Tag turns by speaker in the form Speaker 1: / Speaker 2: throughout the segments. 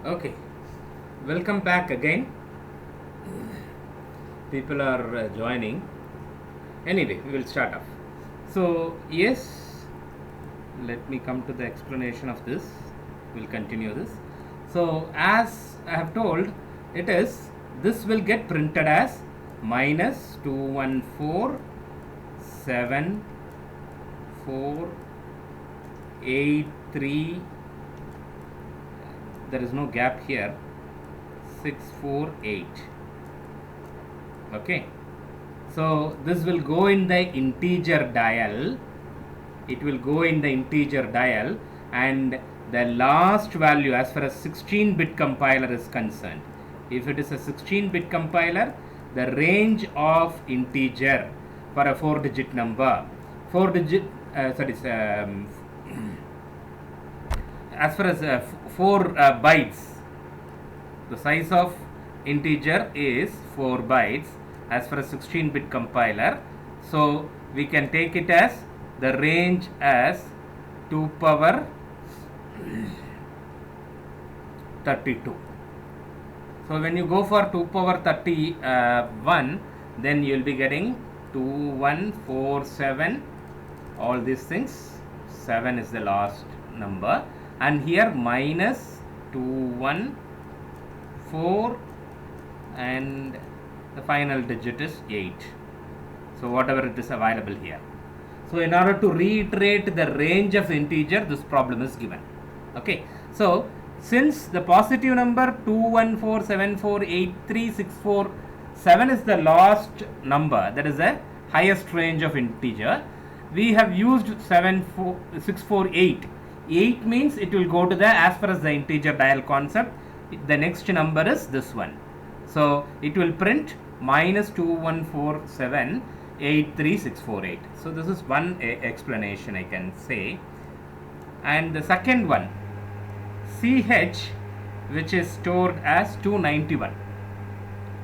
Speaker 1: Okay, welcome back again. People are joining. Anyway, we will start off. So, yes, let me come to the explanation of this. We'll continue this. So, as I have told, it is this will get printed as minus 214,7,4,8,3. There is no gap here. 648. Okay, so this will go in the integer dial. It will go in the integer dial, and the last value as far as 16-bit compiler is concerned, if it is a 16-bit compiler, the range of integer for a 4-digit number, 4 digit sorry as far as 4 bytes, the size of integer is 4 bytes as for a 16-bit compiler. So we can take it as the range as 2 power 32. So when you go for 2 power 31, then you will be getting 2147, all these things. 7 is the last number, and here minus 214, and the final digit is 8. So whatever it is available here. So in order to reiterate the range of integer, this problem is given. Okay, so since the positive number 214748364 is the last number, that is the highest range of integer, we have used 648. 8 means it will go to the, as far as the integer dial concept, the next number is this one. So it will print minus 214783648. So this is one explanation I can say. And the second one, CH, which is stored as 291,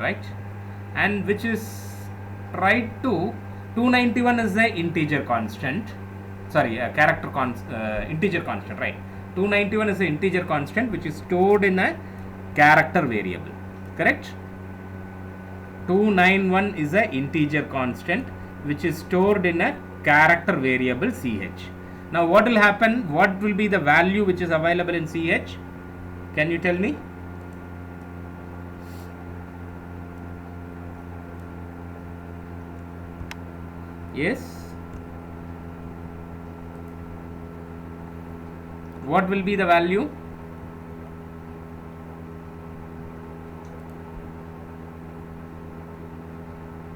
Speaker 1: right? And which is tried to 291 is the integer constant. Sorry, character integer constant, right? 291 is the integer constant which is stored in a character variable, correct? 291 is a integer constant which is stored in a character variable ch. Now what will happen? What will be the value which is available in ch? Can you tell me? Yes. What will be the value?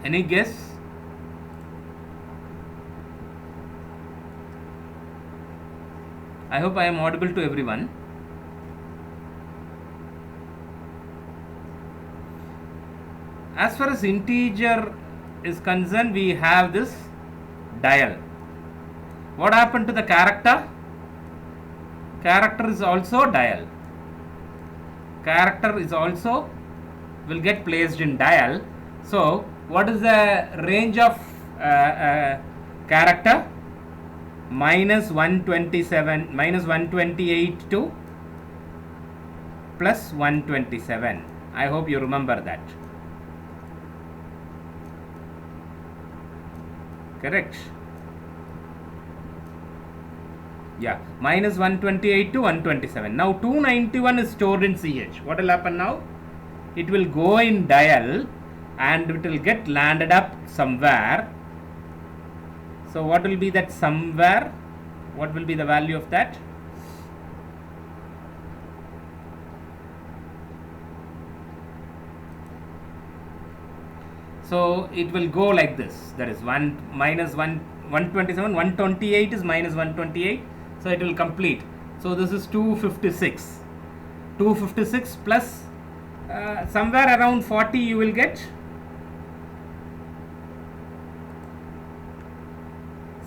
Speaker 1: Any guess? I hope I am audible to everyone. As far as integer is concerned, we have this dial. What happened to the character? Character is also dial. Character is also will get placed in dial. So what is the range of character? Minus 127, minus 128 to plus 127. I hope you remember that. Correct? Yeah, minus 128 to 127. Now 291 is stored in ch. What will happen now? It will go in dial and it will get landed up somewhere. So what will be that somewhere? What will be the value of that? So it will go like this. That is 1 minus 127. 128 is minus 128. So it will complete. So this is 256. 256 plus somewhere around 40 you will get.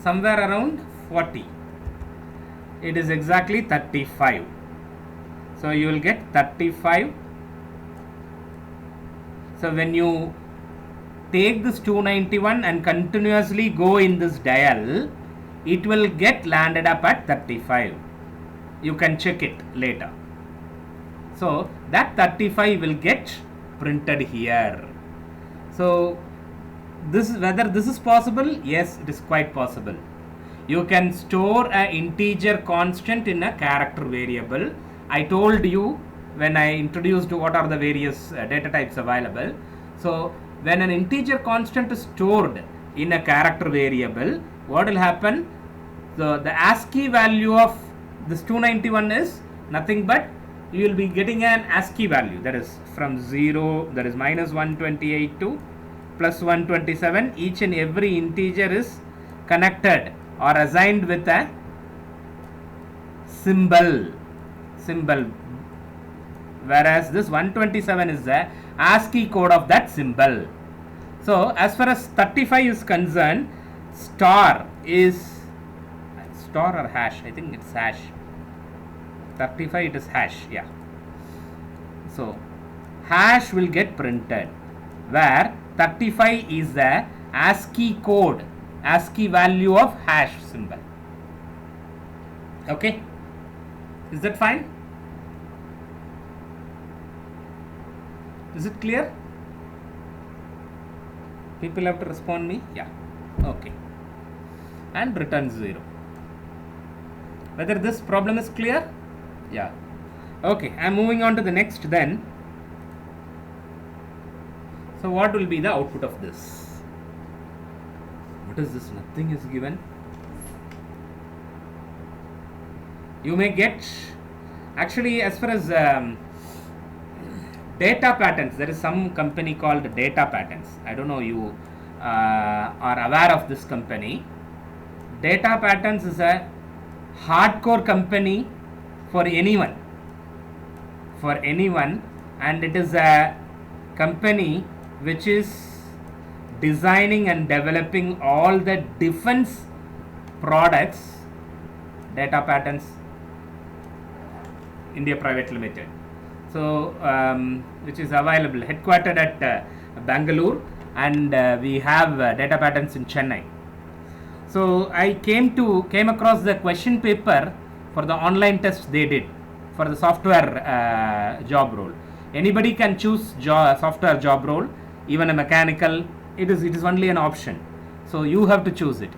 Speaker 1: Somewhere around 40. It is exactly 35. So you will get 35. So when you take this 291 and continuously go in this dial, it will get landed up at 35. You can check it later. So that 35 will get printed here. So whether this is possible? Yes, it is quite possible. You can store an integer constant in a character variable. I told you when I introduced what are the various data types available. So when an integer constant is stored in a character variable, what will happen? The ASCII value of this 291 is nothing but you will be getting an ASCII value, that is from 0, that is minus 128 to plus 127. Each and every integer is connected or assigned with a symbol, whereas this 127 is the ASCII code of that symbol. So as far as 35 is concerned, star or hash, I think it's hash. 35 it is hash, yeah. So hash will get printed, where 35 is the ASCII code, ASCII value of hash symbol. Okay, is that fine? Is it clear? People have to respond me. Yeah, okay. And return 0. Whether this problem is clear? Yeah. Okay, I am moving on to the next then. So what will be the output of this? What is this? Nothing is given. You may get, actually, as far as data patterns, there is some company called Data Patterns. I don't know you are aware of this company. Data Patterns is a hardcore company for anyone, and it is a company which is designing and developing all the defense products. Data Patterns India Private Limited, so which is available, headquartered at Bangalore, and we have Data Patterns in Chennai. So I came across the question paper for the online test they did for the software job role. Anybody can choose software job role, even a mechanical. It is only an option, so you have to choose it.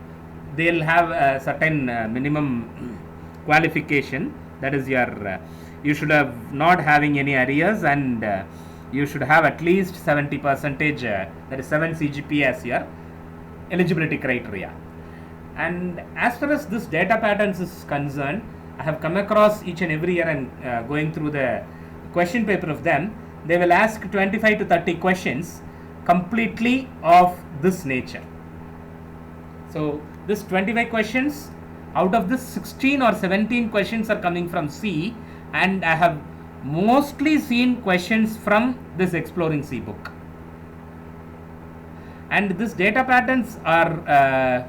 Speaker 1: They'll have a certain minimum qualification, that is your you should have not having any arrears, and you should have at least 70%, that is 7 CGPA as your eligibility criteria. And as far as this Data Patterns is concerned, I have come across each and every year and going through the question paper of them. They will ask 25 to 30 questions completely of this nature. So this 25 questions, out of this 16 or 17 questions are coming from C, and I have mostly seen questions from this Exploring C book. And this Data Patterns are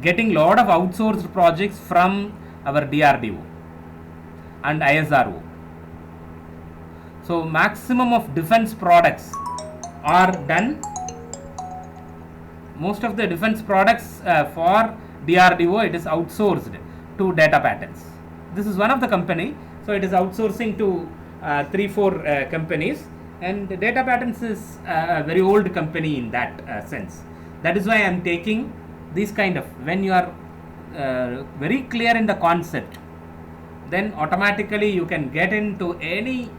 Speaker 1: getting lot of outsourced projects from our DRDO and ISRO. So maximum of defense products are done. Most of the defense products for DRDO, it is outsourced to Data Patterns. This is one of the company, so it is outsourcing to 3-4 companies, and Data Patterns is a very old company in that sense. That is why I am taking these kind of, when you are very clear in the concept, then automatically you can get into any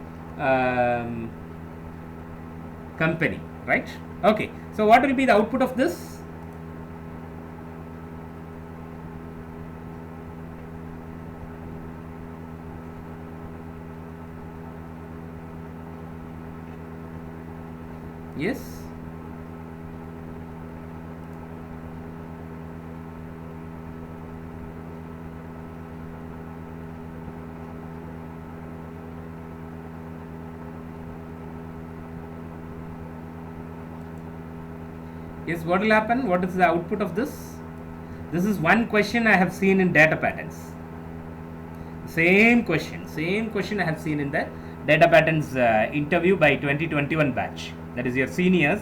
Speaker 1: company, right? Okay, so what will be the output of this? Yes. Yes, what will happen? What is the output of this? This is one question I have seen in Data Patterns. Same question I have seen in the Data Patterns interview by 2021 batch. That is your seniors.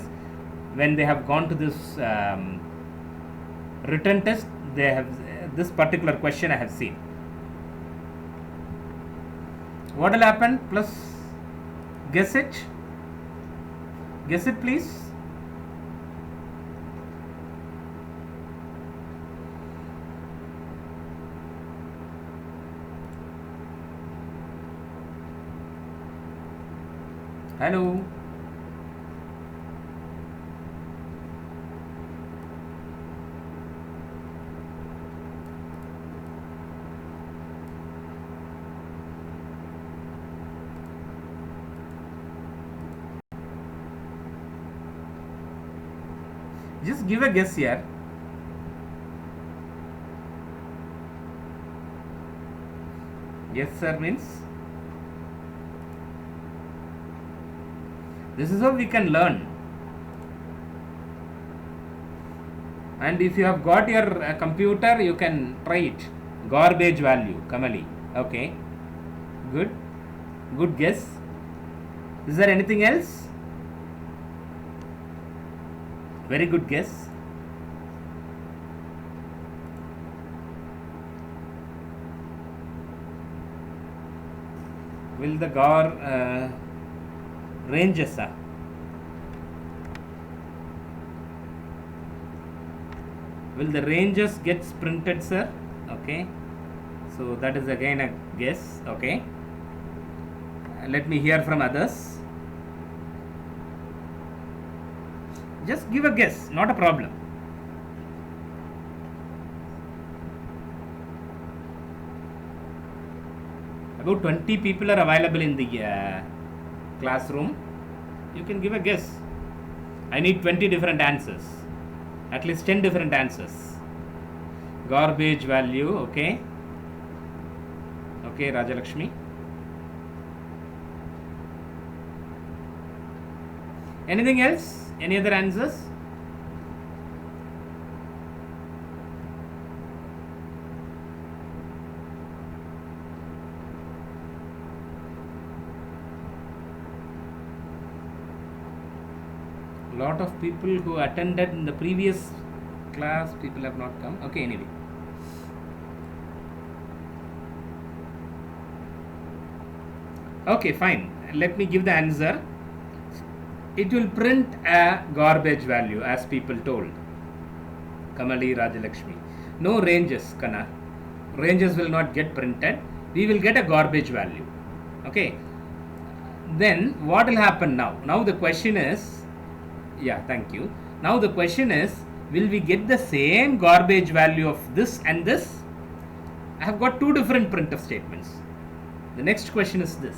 Speaker 1: When they have gone to this written test, they have this particular question I have seen. What will happen? Plus, guess it. Guess it, please. Hello. Just give a guess here. Yes, sir means this is how we can learn. And if you have got your computer, you can try it. Garbage value, Kamali. Okay. Good. Good guess. Is there anything else? Very good guess. Will the ranges? Will the ranges gets printed, sir? Okay. So that is again a guess. Okay. Let me hear from others. Just give a guess, not a problem. About 20 people are available in the classroom. You can give a guess. I need 20 different answers. At least 10 different answers. Garbage value, okay. Okay, Rajalakshmi. Anything else? Any other answers? Lot of people who attended in the previous class, people have not come. Okay, anyway. Okay, fine. Let me give the answer. It will print a garbage value as people told. Kamali, Rajalakshmi. No ranges, Kana. Ranges will not get printed. We will get a garbage value. Okay. Then what will happen now? Now the question is, yeah, thank you. Now the question is, will we get the same garbage value of this and this? I have got two different printf statements. The next question is this.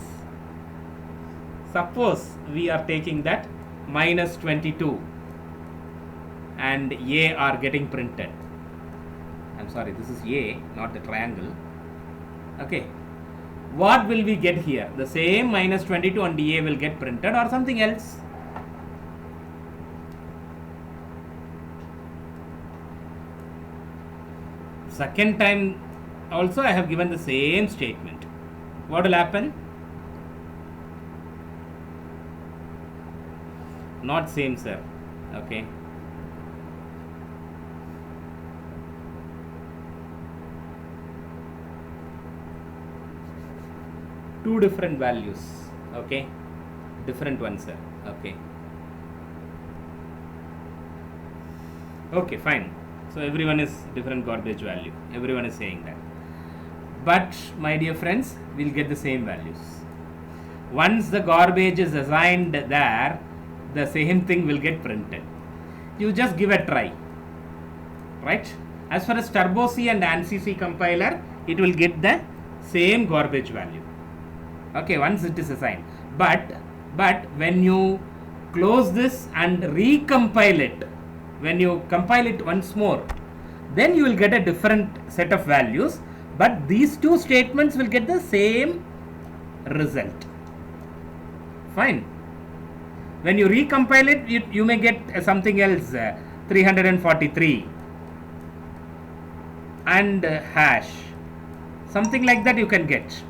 Speaker 1: Suppose we are taking that minus 22 and A are getting printed. I'm sorry, this is A, not the triangle. Okay. What will we get here? The same minus 22 and A will get printed or something else? Second time also I have given the same statement. What will happen? Not same, sir. Okay. Two different values. Okay. Different ones, sir. Okay. Okay, fine. So everyone is different garbage value. Everyone is saying that. But my dear friends, we'll get the same values. Once the garbage is assigned there, the same thing will get printed. You just give a try. Right? As far as Turbo C and ANSI C compiler, it will get the same garbage value. Okay, once it is assigned. But when you close this and recompile it, when you compile it once more, then you will get a different set of values, but these two statements will get the same result. Fine. When you recompile it, you may get something else, 343 and hash, something like that you can get.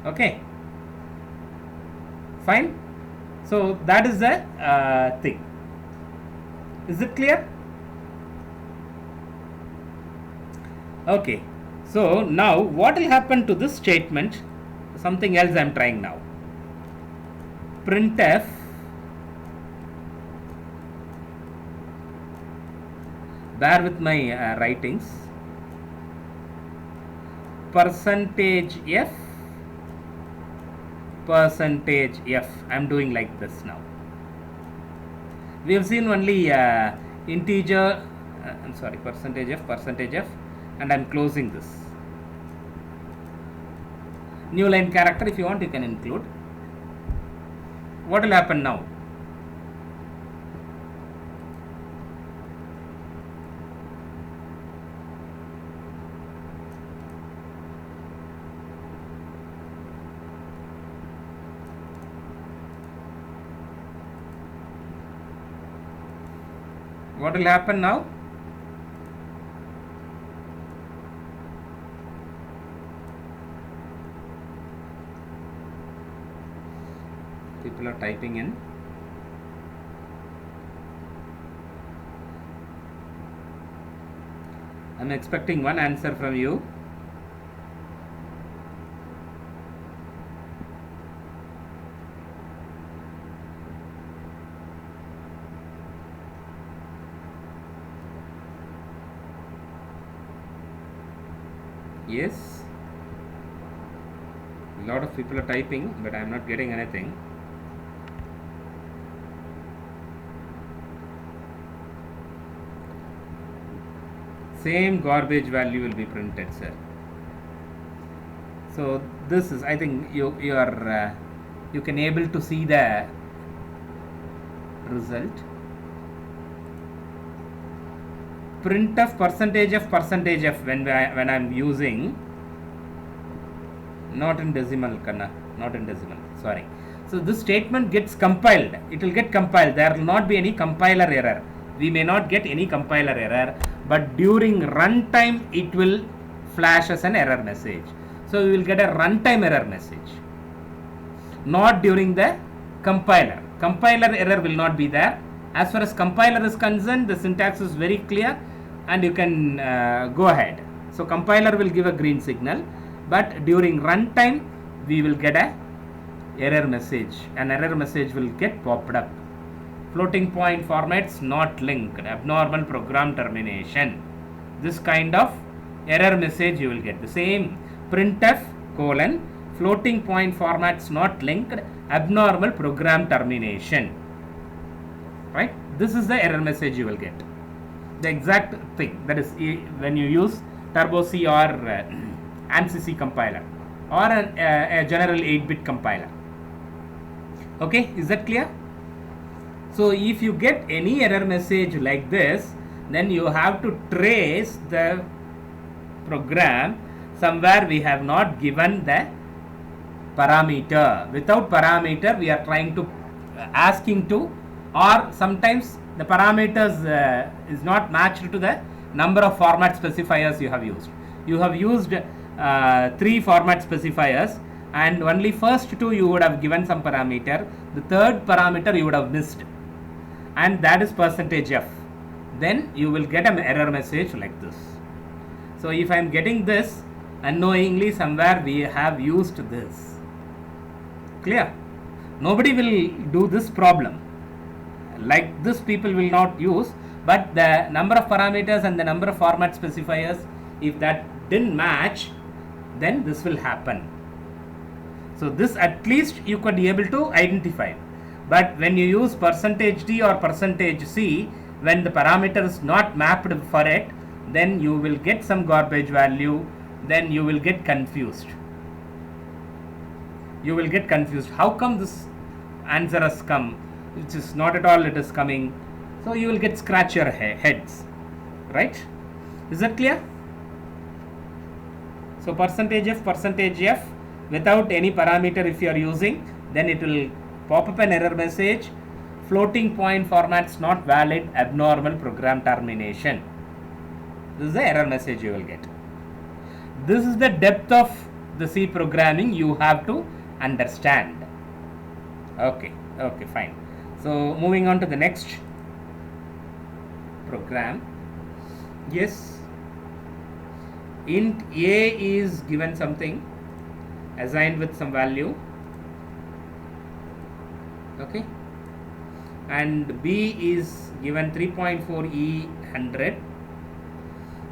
Speaker 1: Okay, fine. So that is the thing. Is it clear? Okay. So now what will happen to this statement? something else I'm trying now. Printf bear with my writings. Percentage F, percentage F. I'm doing like this now. We have seen only integer, I'm sorry, percentage F, and I'm closing this. New line character, if you want, you can include. What will happen now? What will happen now? People are typing in. I'm expecting one answer from you. Yes, a lot of people are typing, but I'm not getting anything. Same garbage value will be printed, sir. So this is, I think you can able to see the result. Printf percentage F when I'm using, not in decimal, Kanna, not in decimal, sorry. So this statement gets compiled. It will get compiled. There will not be any compiler error. We may not get any compiler error, but during runtime it will flash as an error message. So we will get a runtime error message, not during the compiler. Compiler error will not be there. As far as compiler is concerned, the syntax is very clear and you can go ahead. So compiler will give a green signal, but during runtime we will get a error message. An error message will get popped up. Floating point formats not linked, abnormal program termination. This kind of error message you will get. The same printf : floating point formats not linked, abnormal program termination. Right? This is the error message you will get. The exact thing, that is when you use Turbo C or ANSI C compiler or a general 8-bit compiler. Okay, is that clear? So if you get any error message like this, then you have to trace the program. Somewhere we have not given the parameter. Without parameter we are trying to asking to, or sometimes the parameters is not matched to the number of format specifiers you have used. You have used 3 format specifiers, and only first 2 you would have given some parameter. The third parameter you would have missed, and that is percentage F. Then you will get an error message like this. So if I am getting this, unknowingly somewhere we have used this. Clear? Nobody will do this problem. Like this people will not use, but the number of parameters and the number of format specifiers, if that didn't match, then this will happen. So this at least you could be able to identify. But when you use %d or %c, when the parameter is not mapped for it, then you will get some garbage value, then you will get confused. You will get confused. How come this answer has come? Which is not at all it is coming. So you will get scratch your heads. Right? Is that clear? So %f, without any parameter if you are using, then it will pop up an error message. Floating point formats not valid, abnormal program termination. This is the error message you will get. This is the depth of the C programming you have to understand. Okay, fine. So moving on to the next program. Yes, int a is given something, assigned with some value, okay, and B is given 3.4 E 100.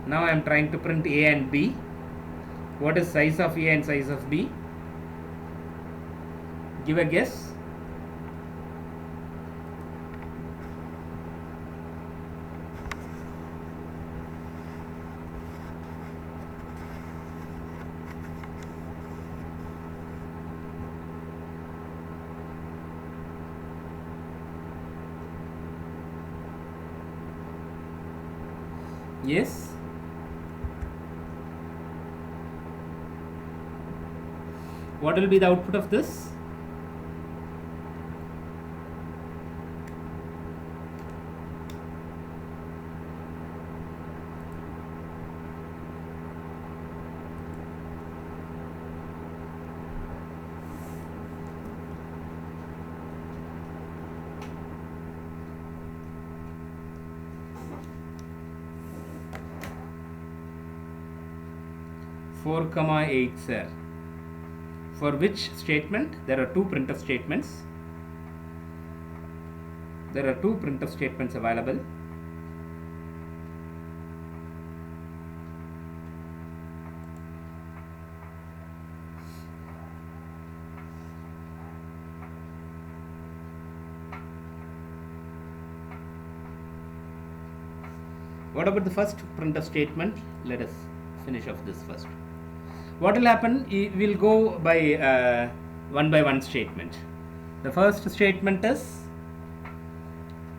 Speaker 1: Now I am trying to print A and B. What is size of A and size of B? Give a guess. Yes. What will be the output of this? Four comma 8, sir. For which statement? There are two printf statements. There are two printf statements available. What about the first printf statement? Let us finish off this first. What will happen? We will go by one statement. The first statement is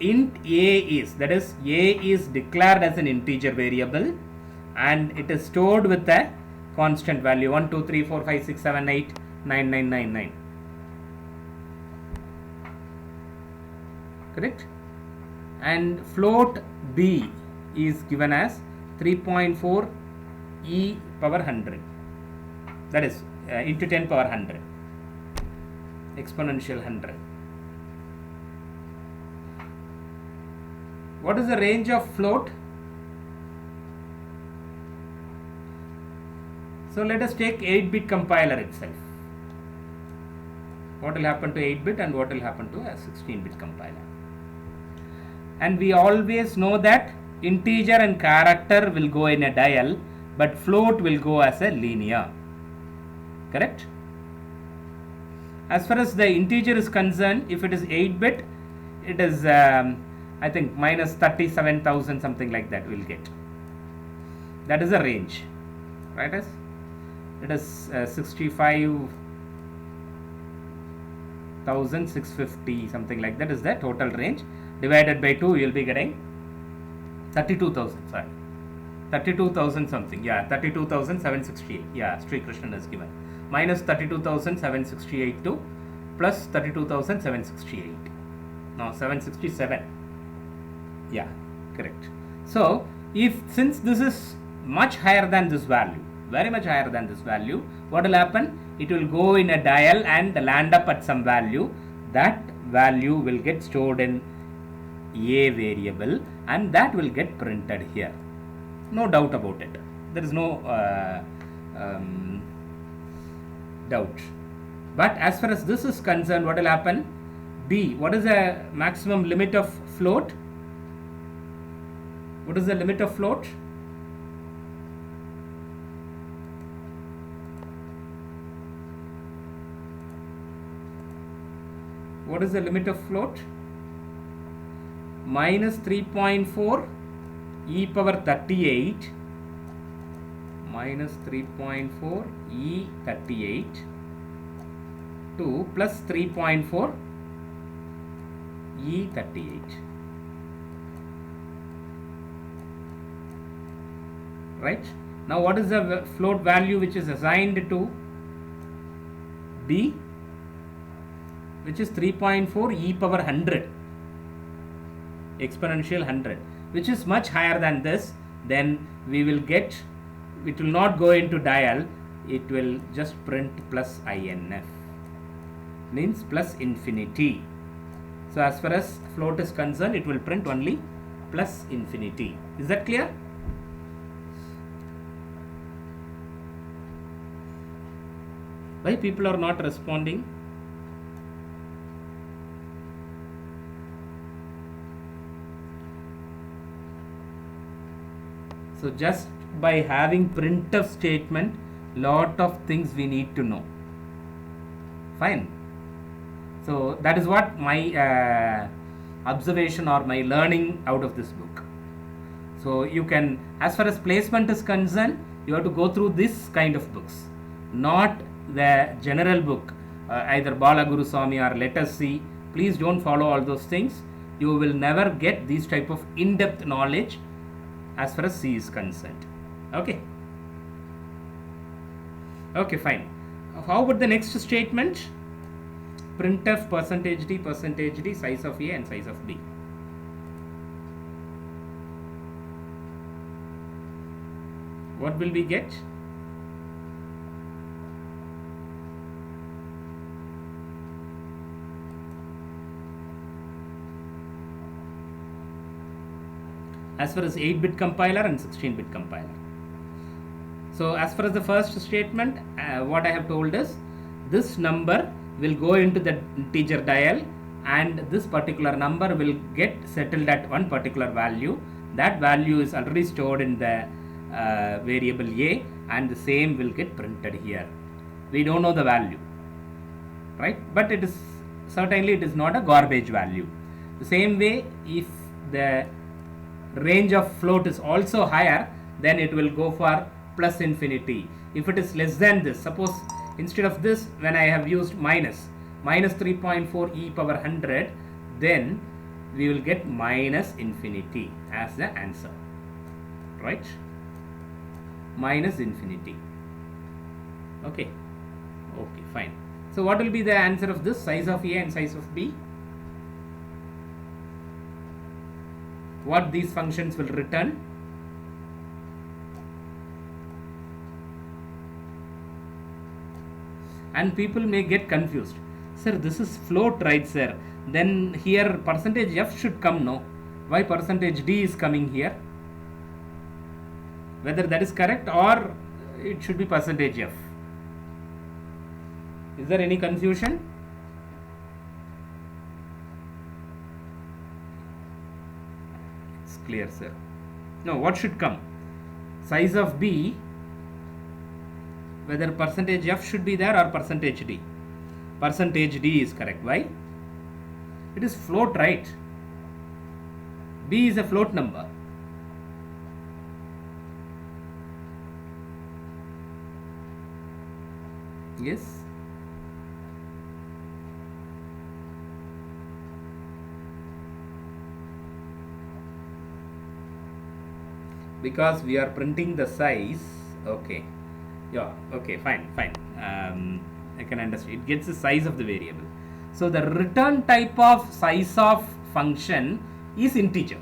Speaker 1: int A is, that is A is declared as an integer variable and it is stored with a constant value 1, 2, 3, 4, 5, 6, 7, 8, 9, 9, 9, 9. Correct? And float B is given as 3.4 E power 100. That is into 10 power 100. Exponential 100. What is the range of float? So let us take 8-bit compiler itself. What will happen to 8-bit and what will happen to a 16-bit compiler? And we always know that integer and character will go in a dial, but float will go as a linear. Correct? As far as the integer is concerned, if it is 8-bit, it is I think minus 37,000, something like that we'll get. That is a range, right? It is 65,650, something like that is the total range. Divided by 2, you will be getting 32,000. Sorry, 32,000 something. Yeah, 32,768. Yeah, Sri Krishnan is given. Minus 32,768 to plus 32,768. No, 767. Yeah, correct. So, since this is much higher than this value, very much higher than this value, what will happen? It will go in a dial and land up at some value. That value will get stored in A variable and that will get printed here. No doubt about it. There is no doubt. But as far as this is concerned, what will happen? B, what is the maximum limit of float? What is the limit of float? What is the limit of float? Minus 3.4 e power 38 minus 3.4 e 38 to plus 3.4 e 38. Right? Now what is the float value which is assigned to B? Which is 3.4 e power 100, exponential 100, which is much higher than this. Then we will get, it will not go into dial, it will just print plus INF, means plus infinity. So as far as float is concerned, it will print only plus infinity. Is that clear? Why people are not responding? So just by having printf statement, lot of things we need to know. Fine. So that is what my observation or my learning out of this book. So you can, as far as placement is concerned, you have to go through this kind of books, not the general book, either Bala Guru Swami or Let Us See. Please don't follow all those things. You will never get these type of in-depth knowledge as far as C is concerned. Okay. Okay, fine. How about the next statement? Printf %d size of A and size of B. What will we get? As far as 8-bit compiler and 16-bit compiler. So as far as the first statement, what I have told is this number will go into the integer dial and this particular number will get settled at one particular value. That value is already stored in the variable A and the same will get printed here. We don't know the value, right? But it is certainly it is not a garbage value. The same way, if the range of float is also higher, then it will go for plus infinity. If it is less than this, suppose instead of this, when I have used minus 3.4 e power 100, then we will get minus infinity as the answer, right? Minus infinity. Okay, fine. So what will be the answer of this? Size of A and size of B? What these functions will return? And people may get confused. Sir, this is float, right, sir? Then here percentage F should come, no? Why percentage D is coming here? Whether that is correct or it should be percentage F. Is there any confusion? It's clear, sir. No, what should come? Size of B, whether percentage F should be there or percentage D. Percentage D is correct. Why? It is float, right? B is a float number. Yes. Because we are printing the size. Okay. Yeah, okay, fine. I can understand. It gets the size of the variable. So the return type of size of function is integer,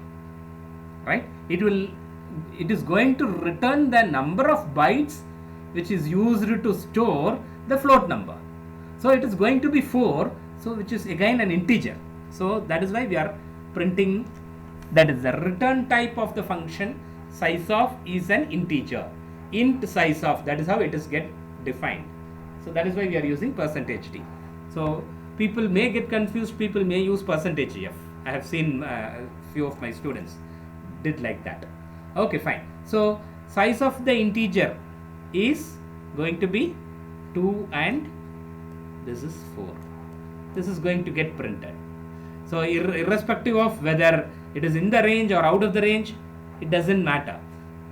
Speaker 1: right? It is going to return the number of bytes which is used to store the float number. So it is going to be 4, so which is again an integer. So that is why we are printing, that is the return type of the function. Size of is an integer. Int size of, that is how it is get defined. So that is why we are using percentage D. So people may get confused, people may use percentage F. I have seen few of my students did like that. Okay, fine. So size of the integer is going to be 2 and this is 4. This is going to get printed. So irrespective of whether it is in the range or out of the range, it doesn't matter.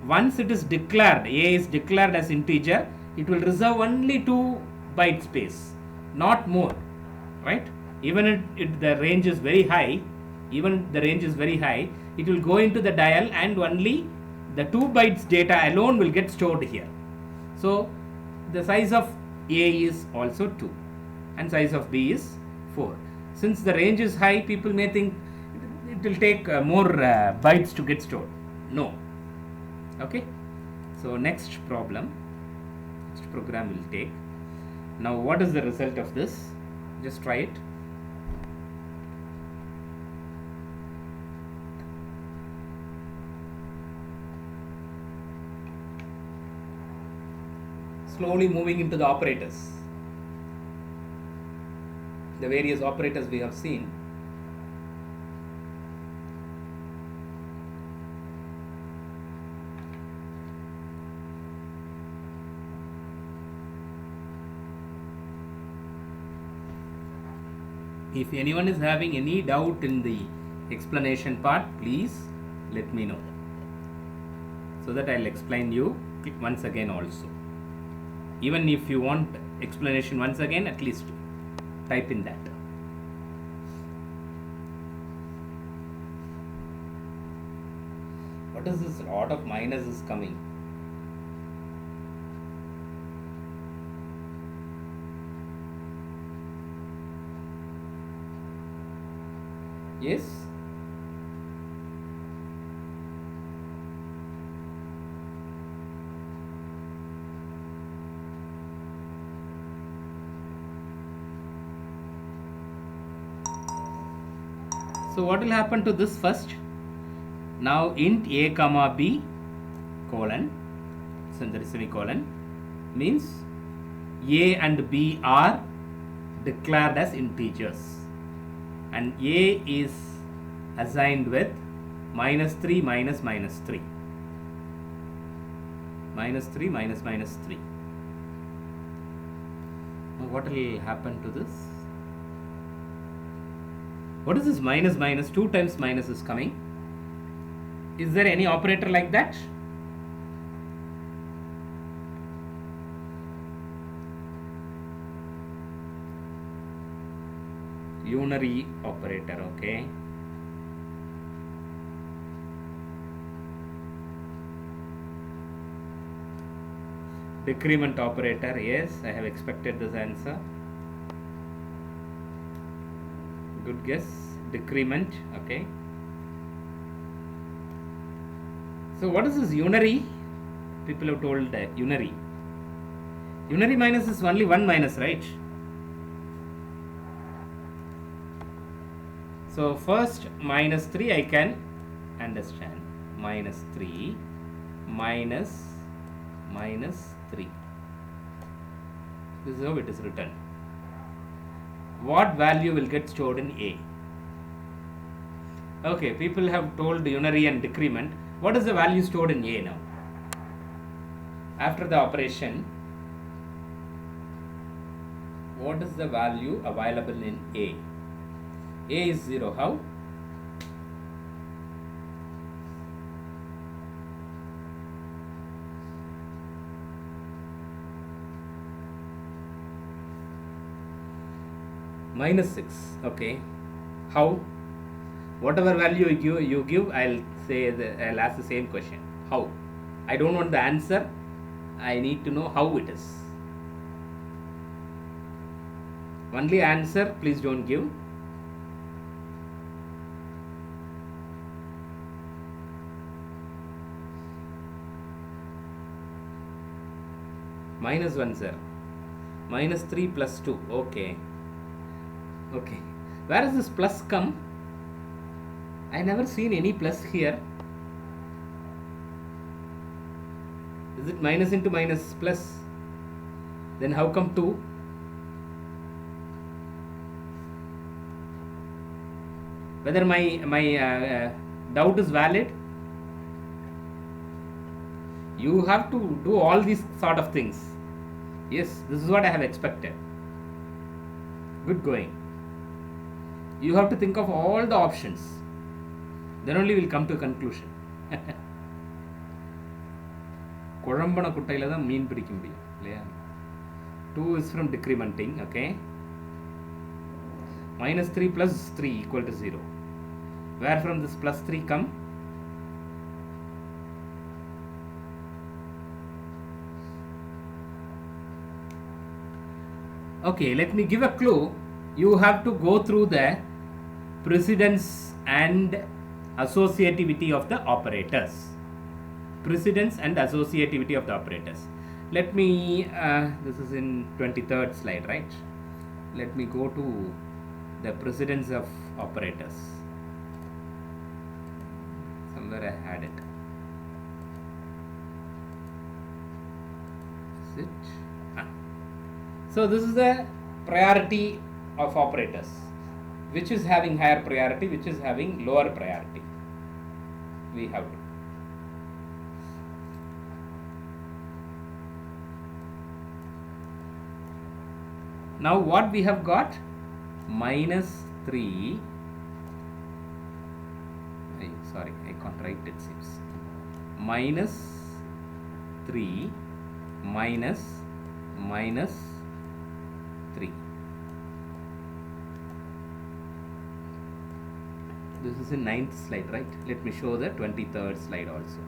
Speaker 1: Once it is declared, A is declared as integer, it will reserve only 2 byte space, not more, right? Even if the range is very high, it will go into the dial and only the 2 bytes data alone will get stored here. So the size of A is also 2 and size of B is 4. Since the range is high, people may think it will take more bytes to get stored. No. Okay. So next program will take. Now what is the result of this? Just try it. Slowly moving into the operators. the various operators we have seen. If anyone is having any doubt in the explanation part, please let me know, so that I'll explain you once again also. Even if you want explanation once again, at least type in that. What is this lot of minuses coming? Yes? So what will happen to this first? Now int a comma b colon, so there is semicolon, means a and b are declared as integers, and a is assigned with -3 minus -3, -3 minus -3. Now what will happen to this? What is this minus minus? 2 times minus is coming. Is there any operator like that? Unary operator, okay. Decrement operator, yes, I have expected this answer. Good guess. Decrement, okay. So what is this unary? People have told unary. Unary minus is only 1 minus, right? So first -3 I can understand. -3 minus -3. This is how it is written. What value will get stored in A? Okay, people have told unary and decrement. What is the value stored in A now? After the operation, what is the value available in A? A is 0. How? -6. Okay. How? Whatever value you give, I'll ask the same question. How? I don't want the answer. I need to know how it is. Only answer, please don't give. -1, sir. -3 plus 2. Okay. Okay. Where does this plus come? I never seen any plus here. Is it minus into minus plus? Then how come 2? Whether my doubt is valid? You have to do all these sort of things. Yes, this is what I have expected. Good going. You have to think of all the options. Then only we'll come to a conclusion. குழம்பன குட்டையில தான் மீன் பிடிக்க முடியும் இல்லையா? 2 is from decrementing, okay. -3 plus 3 equal to 0. Where from this plus 3 come? Okay, let me give a clue. You have to go through the precedence and associativity of the operators. Precedence and associativity of the operators. Let me, this is in 23rd slide, right? Let me go to the precedence of operators. Somewhere I had it. Is it? So this is the priority of operators, which is having higher priority, which is having lower priority. We have to. Now what we have got? Minus 3. Sorry, I can't write it seems. Minus 3 minus 3. This is the 9th slide, right? Let me show the 23rd slide also.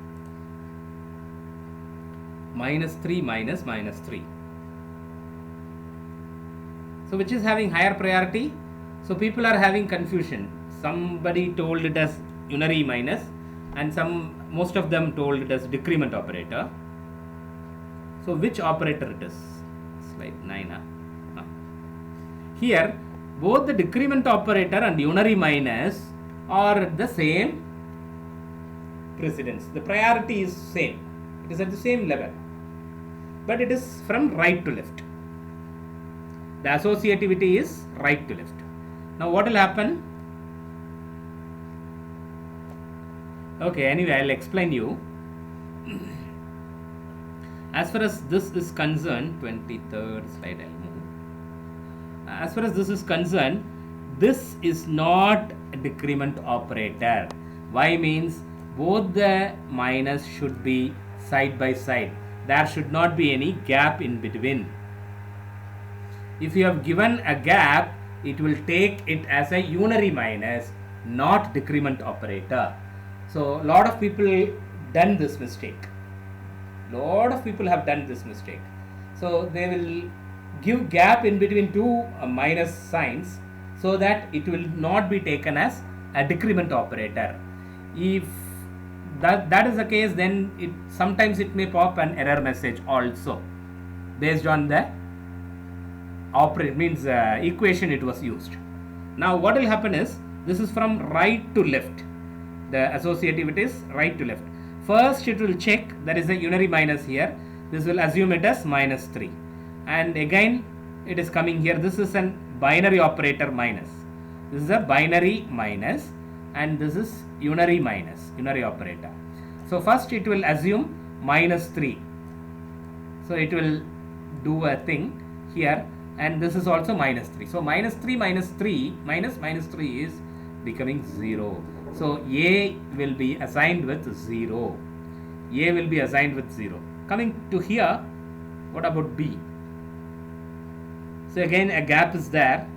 Speaker 1: Minus 3 minus 3. So which is having higher priority? So people are having confusion. Somebody told it as unary minus, and most of them told it as decrement operator. So which operator it is? Slide 9. Here both the decrement operator and unary minus are the same precedence. The priority is same. It is at the same level, but it is from right to left. The associativity is right to left. Now what will happen? Okay, anyway, I'll explain you. As far as this is concerned, 23rd slide I'll move. As far as this is concerned, this is not a decrement operator. Why means both the minus should be side by side. There should not be any gap in between. If you have given a gap, it will take it as a unary minus, not decrement operator. So lot of people done this mistake. Lot of people have done this mistake. So they will give gap in between two minus signs so that it will not be taken as a decrement operator. If that is the case, then sometimes it may pop an error message also based on the equation it was used. Now what will happen is, this is from right to left. The associativity is right to left. First it will check there is a unary minus here. This will assume it as minus 3. And again it is coming here. This is an binary operator minus. This is a binary minus, and this is unary minus, unary operator. So first it will assume minus 3. So it will do a thing here, and this is also minus 3. So minus 3 minus 3 minus 3 is becoming 0. So A will be assigned with 0. A will be assigned with 0. Coming to here, what about B? So again a gap is there.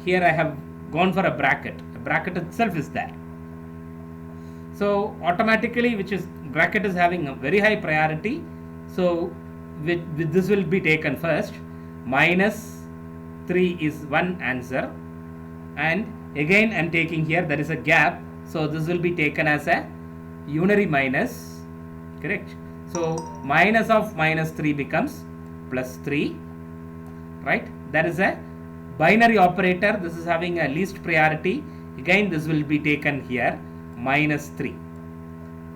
Speaker 1: Here I have gone for a bracket. The bracket itself is there. So automatically, which is bracket is having a very high priority. So with this will be taken first. Minus 3 is one answer, and again I am taking here, there is a gap, so this will be taken as a unary minus, correct? So minus of minus 3 becomes plus 3, right? That is a binary operator. This is having a least priority. Again this will be taken here, minus 3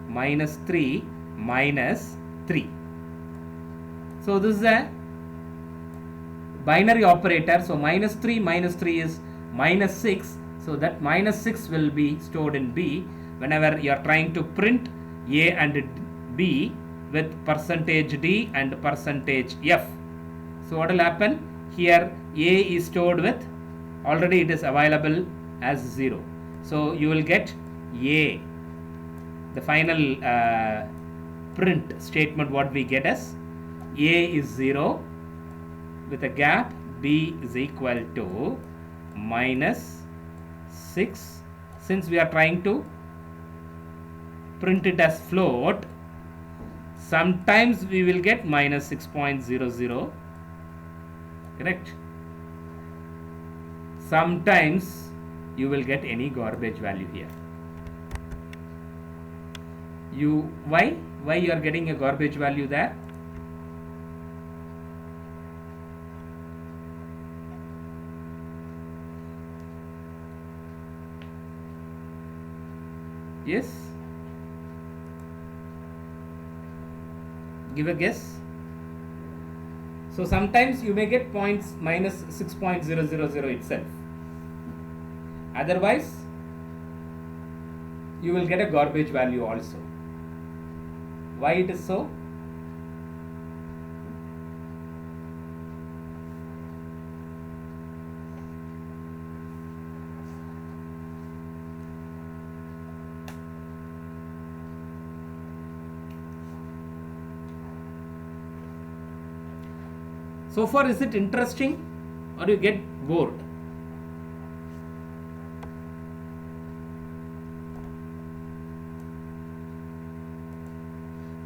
Speaker 1: minus 3 minus 3. So this is a binary operator. So minus 3 is minus 6. So that minus 6 will be stored in B whenever you are trying to print A and B with percentage D and percentage F. So what will happen? Here A is stored with, already it is available as 0. So you will get A. The final print statement what we get as A is 0 with a gap, B is equal to minus 6. Since we are trying to print it as float, sometimes we will get minus 6.00, correct? Sometimes you will get any garbage value here. Why you are getting a garbage value there? Yes, give a guess. So sometimes you may get points minus 6.000 itself. Otherwise, you will get a garbage value also. Why it is so? So far, is it interesting or you get bored?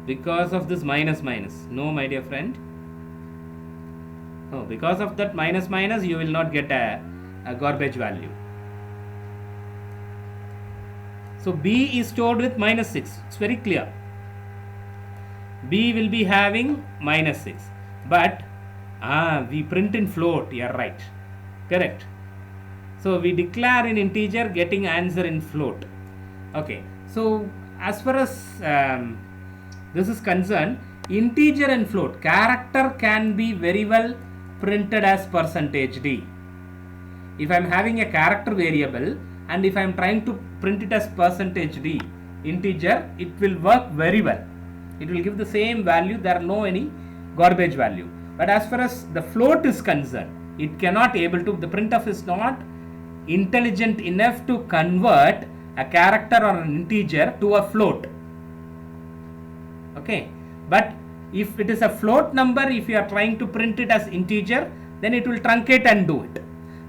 Speaker 1: Because of this minus minus. No, my dear friend. Oh, because of that minus minus, you will not get a garbage value. So B is stored with minus 6. It's very clear. B will be having minus 6. But we print in float. You are right. Correct. So we declare in integer, getting answer in float. Okay. So as far as this is concerned, integer and float, character can be very well printed as %d. If I am having a character variable and if I am trying to print it as %d integer, it will work very well. It will give the same value. There are no any garbage value. But as far as the float is concerned, it cannot able to, the printf is not intelligent enough to convert a character or an integer to a float. Okay, but if it is a float number, if you are trying to print it as integer, then it will truncate and do it.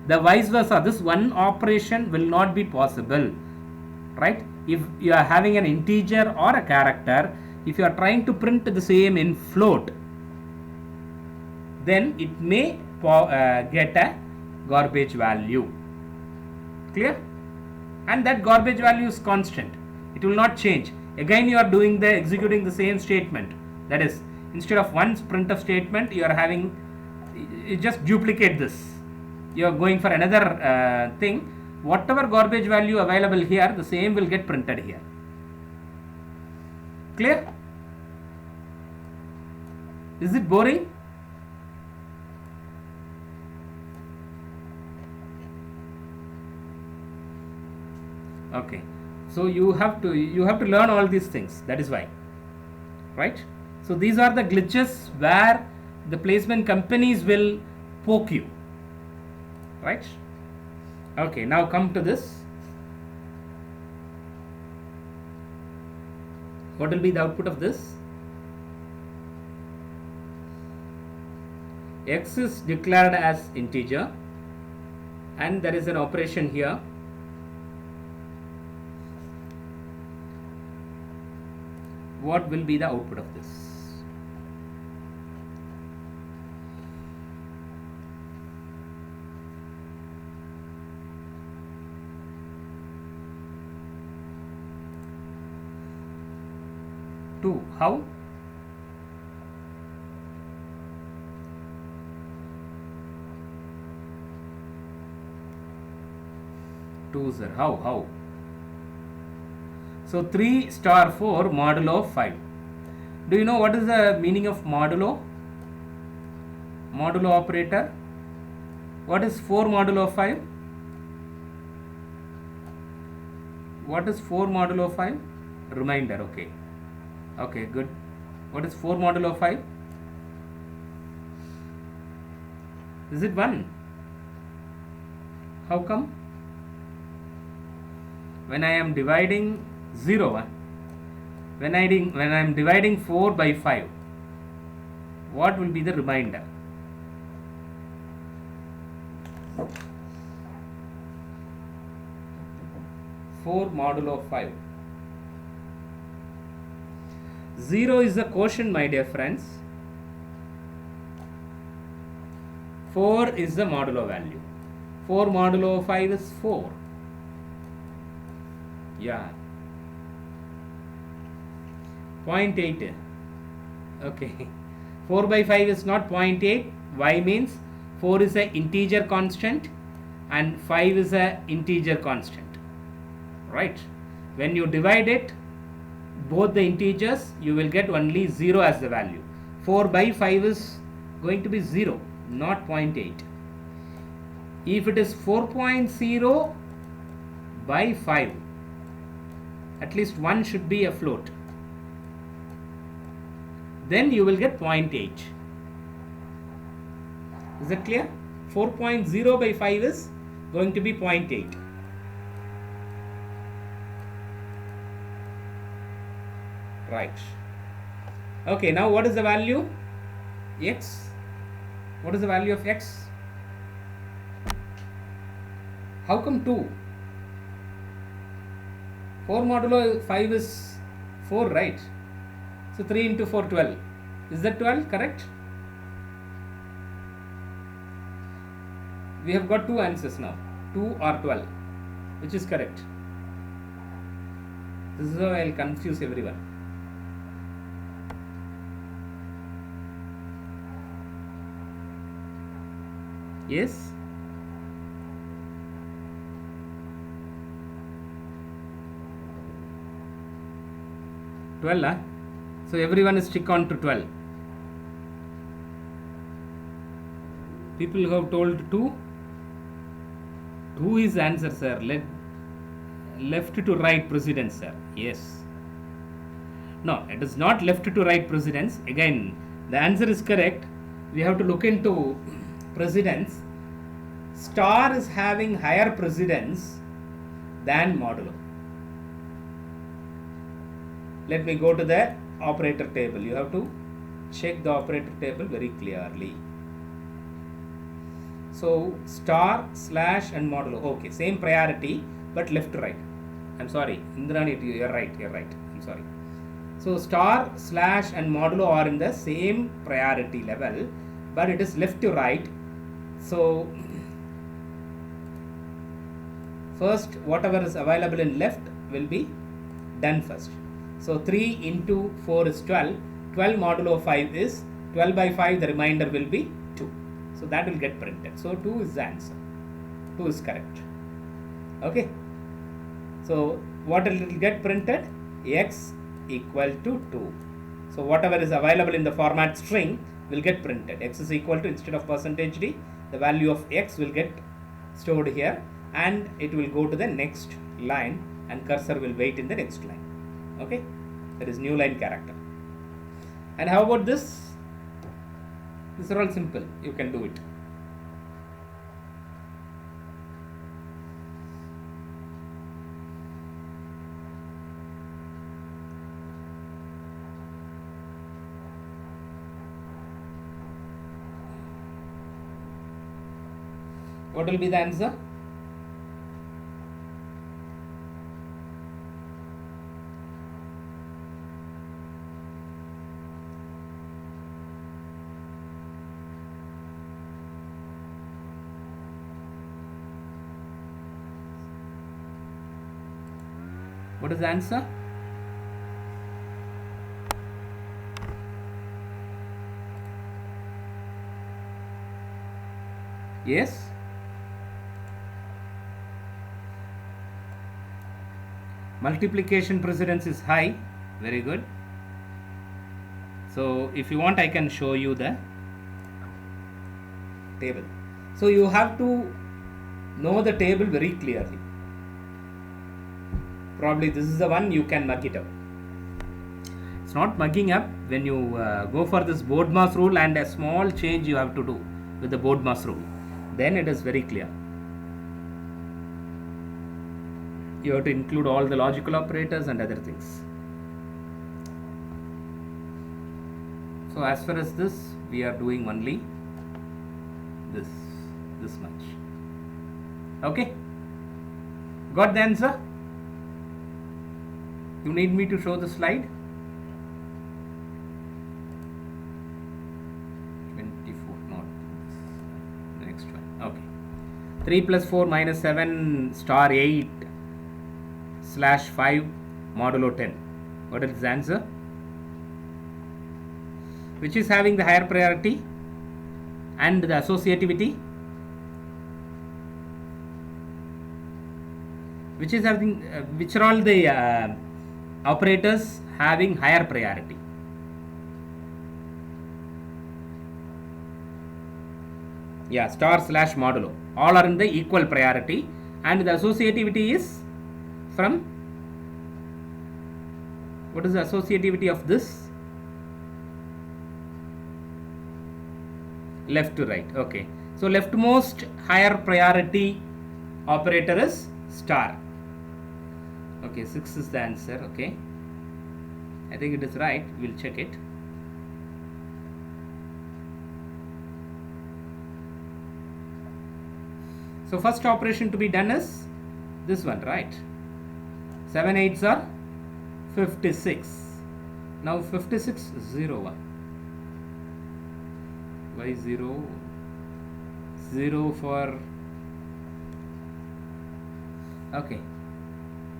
Speaker 1: The vice versa, this one operation will not be possible, right? If you are having an integer or a character, if you are trying to print the same in float, then it may get a garbage value. Clear? And that garbage value is constant. It will not change. Again, you are doing the executing the same statement. That is, instead of one printf statement, you are having, you just duplicate this. You are going for another thing. Whatever garbage value available here, the same will get printed here. Clear? Is it boring? Okay. So you have to learn all these things. That is why, right? So these are the glitches where the placement companies will poke you, right? Okay, now come to this. What will be the output of this? X is declared as integer and there is an operation here. What will be the output of this? Two. How? Two, sir. How? So 3 star 4 modulo 5. Do you know what is the meaning of modulo? Modulo operator. What is 4 modulo 5? What is 4 modulo 5? Reminder. Okay. Okay, good. What is 4 modulo 5? Is it 1? How come? When I am dividing 0, when I am dividing 4 by 5, what will be the remainder? Four modulo 5. 0 is the quotient, my dear friends. 4 is the modulo value. 4 modulo 5 is 4. Yeah. 0.8. Okay. 4 by 5 is not 0.8. Why means 4 is an integer constant and 5 is an integer constant. Right? When you divide it, both the integers, you will get only 0 as the value. 4 by 5 is going to be 0, not 0.8. If it is 4.0 by 5, at least one should be afloat. Then you will get 0.8. Is that clear? 4.0 by 5 is going to be 0.8. Right. Okay, now what is the value? X. What is the value of X? How come 2? 4 modulo 5 is 4, right? So 3 into 4, 12. Is that 12 correct? We have got two answers now, 2 or 12. Which is correct? This is how I will confuse everyone. Yes? Huh? So everyone is stick on to 12. People who have told 2. 2 is answer, sir. Left to right precedence, sir. Yes. No, it is not left to right precedence. Again, the answer is correct. We have to look into precedence. Star is having higher precedence than modulo. Let me go to the operator table. You have to check the operator table very clearly. So star, slash and modulo. Okay, same priority but left to right. I'm sorry, Indrani, you're right. I'm sorry. So star, slash and modulo are in the same priority level, but it is left to right. So first, whatever is available in left will be done first. So 3 into 4 is 12. 12 modulo 5 is 12 by 5. The remainder will be 2. So that will get printed. So 2 is the answer. 2 is correct. Okay. So what will get printed? X equal to 2. So whatever is available in the format string will get printed. X is equal to, instead of percentage %d, the value of X will get stored here, and it will go to the next line, and cursor will wait in the next line. Okay, that is new line character. And how about this? These are all simple. You can do it. What will be the answer? What is the answer? Yes? Multiplication precedence is high. Very good. So if you want, I can show you the table. So you have to know the table very clearly. Probably this is the one you can mug it up. It's not mugging up. When you go for this BODMAS rule, and a small change you have to do with the BODMAS rule, then it is very clear. You have to include all the logical operators and other things. So as far as this, we are doing only this much. Okay? Got the answer? You need me to show the slide? 24, not the next one. Okay. 3 plus 4 minus 7 star 8 slash 5 modulo 10. What is the answer? Which is having the higher priority and the associativity? Which is having, which are all the operators having higher priority? Yeah, star slash modulo. All are in the equal priority, and the associativity is from, what is the associativity of this? Left to right. Okay, so leftmost higher priority operator is star. Okay, 6 is the answer. Okay, I think it is right. We'll check it. So first operation to be done is this one, right? 7 8s are 56. Now 56 0 1. Why 0? 0 for, okay.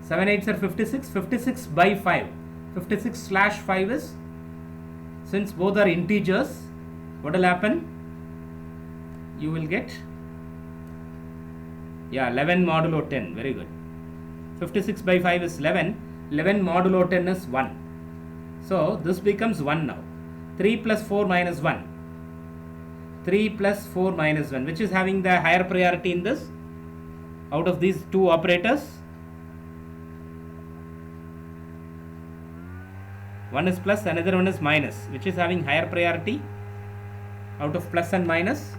Speaker 1: 7 8s are 56. 56 by 5. 56 slash 5 is, since both are integers, what will happen? You will get, yeah, 11 modulo 10. Very good. 56 by 5 is 11. 11 modulo 10 is 1. So this becomes 1 now. 3 plus 4 minus 1. 3 plus 4 minus 1. Which is having the higher priority in this? Out of these two operators? One is plus, another one is minus. Which is having higher priority out of plus and minus?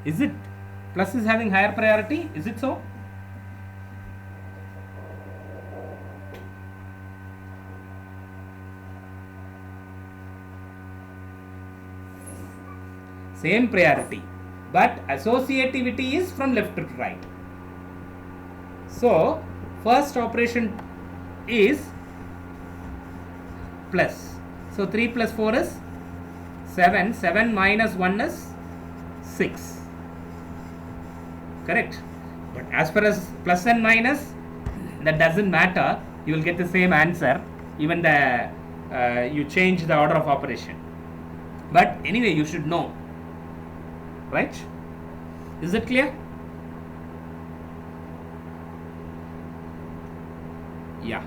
Speaker 1: Is it plus is having higher priority? Is it so? Same priority, but associativity is from left to right. So first operation is plus. So 3 plus 4 is 7. 7 minus 1 is 6. Correct. But as far as plus and minus, that doesn't matter. You will get the same answer even the you change the order of operation. But anyway, you should know, right? Is it clear? Yeah.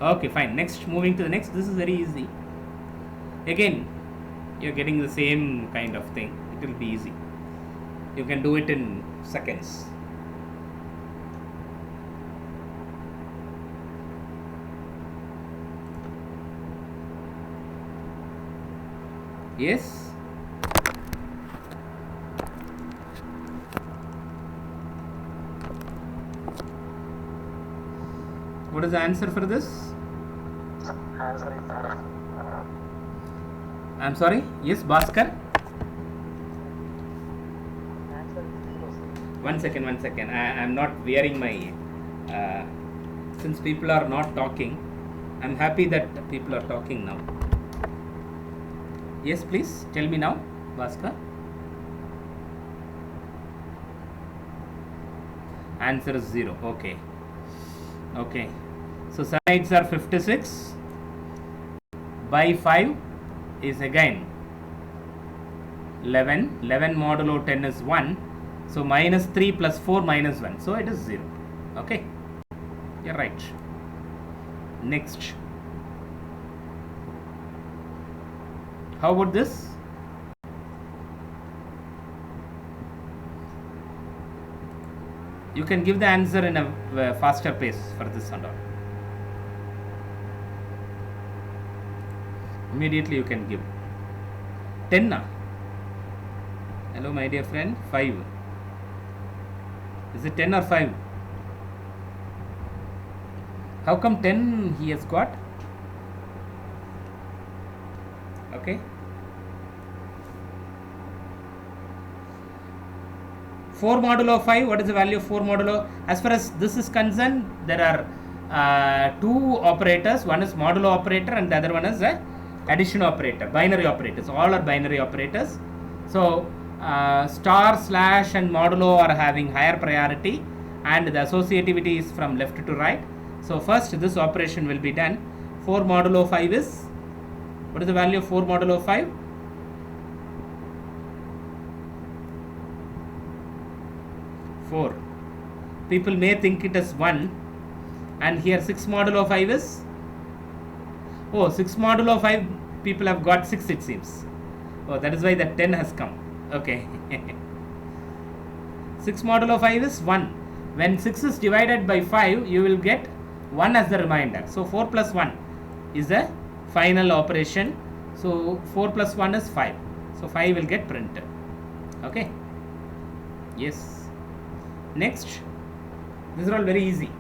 Speaker 1: Okay, fine. Next, moving to the next. This is very easy. Again, you're getting the same kind of thing. It will be easy. You can do it in seconds. Yes? What is the answer for this? I'm sorry? Yes, Bhaskar? One second. I'm not wearing my, since people are not talking, I'm happy that people are talking now. Yes, please tell me now, Bhaskar. Answer is 0. Okay. Okay. So sides are 56 by 5 is again 11. 11 modulo 10 is 1. So minus 3 plus 4 minus 1. So it is 0. Okay. You're right. Next. How about this? You can give the answer in a faster pace for this and all. Immediately you can give. 10 na? Hello my dear friend. 5. Is it 10 or 5? How come 10 he has got? Okay. 4 modulo 5, what is the value of 4 modulo? As far as this is concerned, there are two operators. One is modulo operator and the other one is a addition operator, binary operators. All are binary operators. So star, slash and modulo are having higher priority and the associativity is from left to right. So first this operation will be done. 4 modulo 5 is, what is the value of 4 modulo 5? 4. People may think it is 1 and here 6 modulo 5 is Oh, 6 modulo 5 people have got 6 it seems. Oh, that is why the 10 has come. Okay. 6 modulo 5 is 1. When 6 is divided by 5, you will get 1 as the remainder. So 4 plus 1 is the final operation. So 4 plus 1 is 5. So 5 will get printed. Okay. Yes. Next. These are all very easy.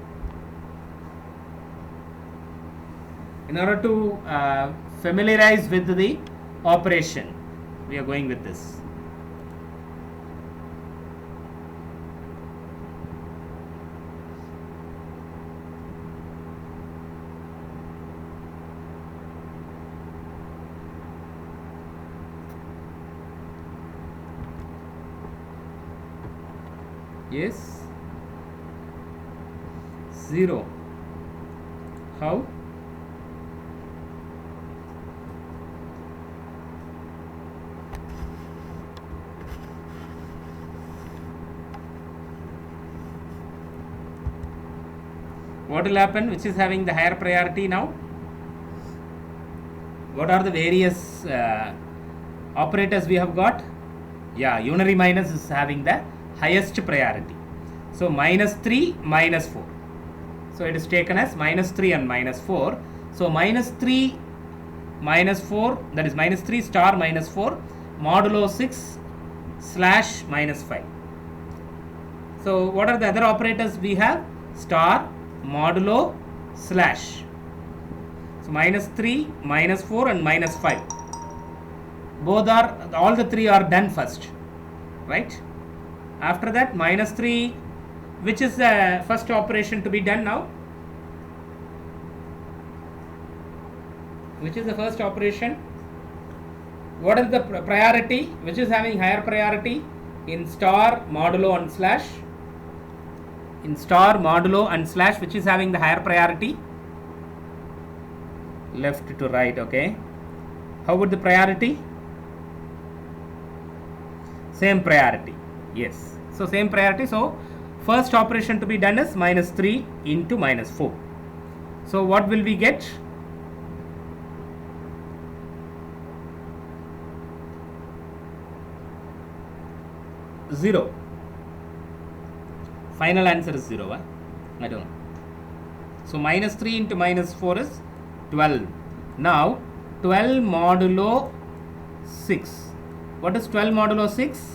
Speaker 1: In order to familiarize with the operation, we are going with this. Yes. 0. How? What will happen? Which is having the higher priority now? What are the various operators we have got? Yeah, unary minus is having the highest priority. So minus 3, minus 4. So it is taken as minus 3 and minus 4. So minus 3, minus 4, that is minus 3 star minus 4, modulo 6 slash minus 5. So what are the other operators we have? Star, modulo, slash. So minus 3, minus 4 and minus 5. Both are, all the three are done first. Right? After that minus 3, which is the first operation to be done now? Which is the first operation? What is the priority? Which is having higher priority? In star, modulo and slash. In star, modulo and slash, which is having the higher priority? Left to right, okay. How would the priority? Same priority, yes. So same priority. So first operation to be done is minus 3 into minus 4. So what will we get? 0. Final answer is 0. I don't know. So minus 3 into minus 4 is 12. Now 12 modulo 6. What is 12 modulo 6?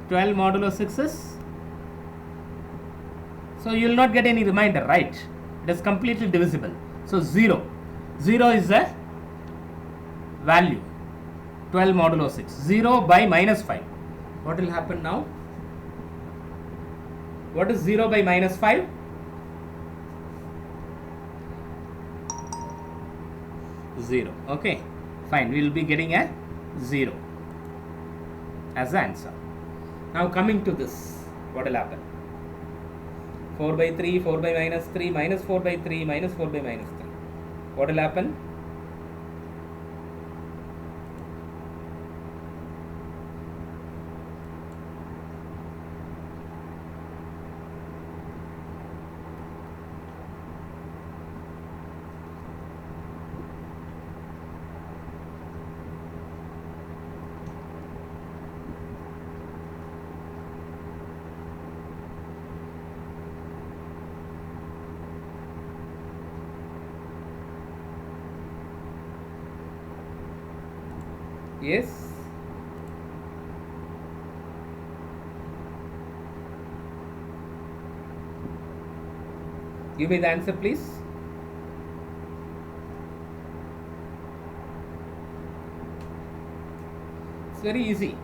Speaker 1: 12 modulo 6 is, so you will not get any remainder, right? It is completely divisible. So 0. 0 is the value. 12 modulo 6. 0 by minus 5. What will happen now? What is 0 by minus 5? 0. Okay. Fine. We will be getting a 0 as the answer. Now coming to this, what will happen? 4 by 3, 4 by minus 3, minus 4 by 3, minus 4 by minus 3. What will happen? Yes. Give me the answer, please. It's very easy.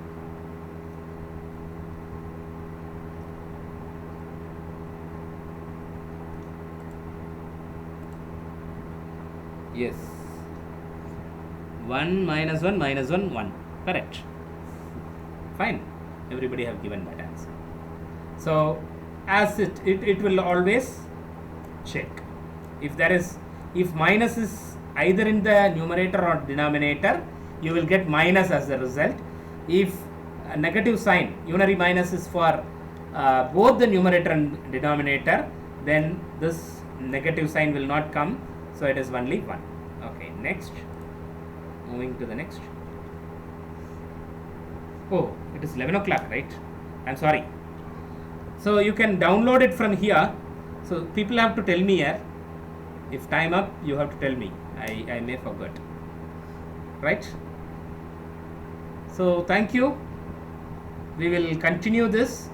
Speaker 1: Yes. 1 minus 1 minus 1 1. Correct. Fine. Everybody have given that answer. So as it will always check. If there is, if minus is either in the numerator or denominator, you will get minus as a result. If a negative sign, unary minus is for both the numerator and denominator, then this negative sign will not come. So it is only 1. Okay, next. Moving to the next. Oh, it is 11 o'clock, right? I'm sorry. So you can download it from here. So people have to tell me here. If time up, you have to tell me. I may forget. Right? So thank you. We will continue this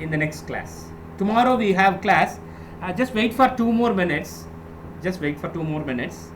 Speaker 1: in the next class. Tomorrow we have class. Just wait for 2 more minutes. Just wait for 2 more minutes.